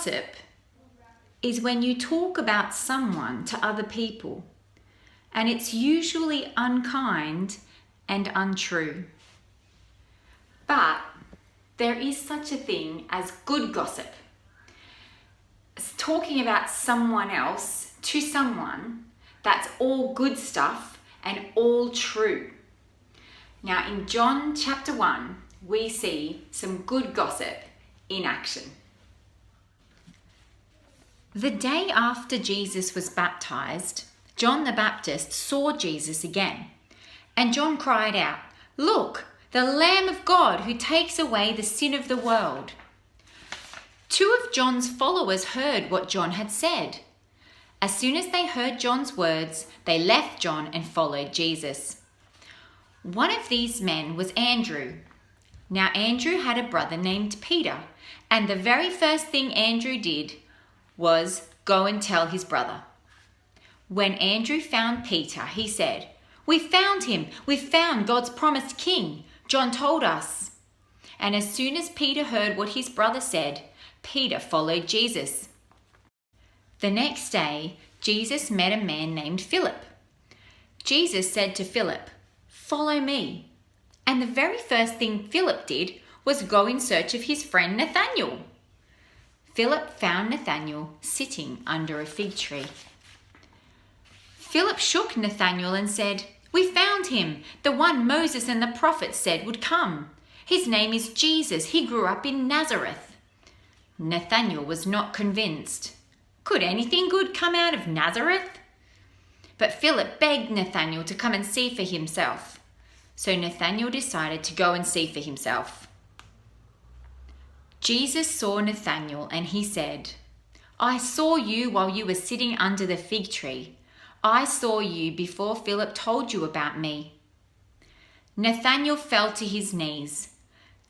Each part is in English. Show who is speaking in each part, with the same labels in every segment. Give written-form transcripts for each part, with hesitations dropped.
Speaker 1: Gossip is when you talk about someone to other people, and it's usually unkind and untrue. But there is such a thing as good gossip. It's talking about someone else to someone that's all good stuff and all true. Now in John chapter 1, we see some good gossip in action. The day after Jesus was baptized, John the Baptist saw Jesus again. And John cried out, "Look, the Lamb of God who takes away the sin of the world." Two of John's followers heard what John had said. As soon as they heard John's words, they left John and followed Jesus. One of these men was Andrew. Now Andrew had a brother named Peter, and the very first thing Andrew did was go and tell his brother. When Andrew found Peter, he said, "We found him. We found God's promised king. John told us." And as soon as Peter heard what his brother said, Peter followed Jesus. The next day, Jesus met a man named Philip. Jesus said to Philip, "Follow me." And the very first thing Philip did was go in search of his friend Nathanael. Philip found Nathanael sitting under a fig tree. Philip shook Nathanael and said, "We found him, the one Moses and the prophets said would come. His name is Jesus. He grew up in Nazareth." Nathanael was not convinced. Could anything good come out of Nazareth? But Philip begged Nathanael to come and see for himself. So Nathanael decided to go and see for himself. Jesus saw Nathanael and he said, "I saw you while you were sitting under the fig tree. I saw you before Philip told you about me." Nathanael fell to his knees.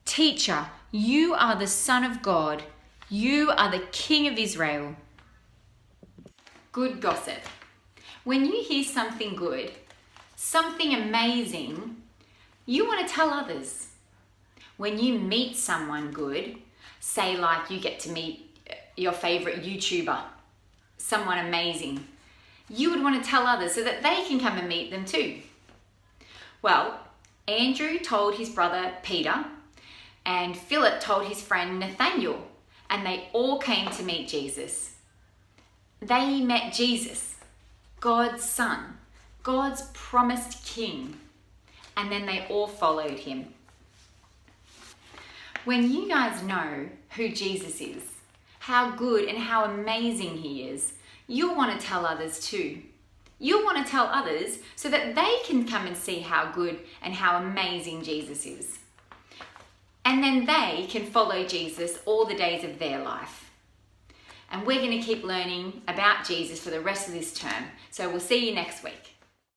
Speaker 1: "Teacher, you are the Son of God. You are the King of Israel." Good gossip. When you hear something good, something amazing, you want to tell others. When you meet someone good, say like you get to meet your favorite YouTuber, someone amazing, you would want to tell others so that they can come and meet them too. Well, Andrew told his brother Peter, and Philip told his friend Nathanael, and they all came to meet Jesus. They met Jesus, God's Son, God's promised King, and then they all followed him. When you guys know who Jesus is, how good and how amazing he is, you'll want to tell others too. You'll want to tell others so that they can come and see how good and how amazing Jesus is. And then they can follow Jesus all the days of their life. And we're going to keep learning about Jesus for the rest of this term. So we'll see you next week.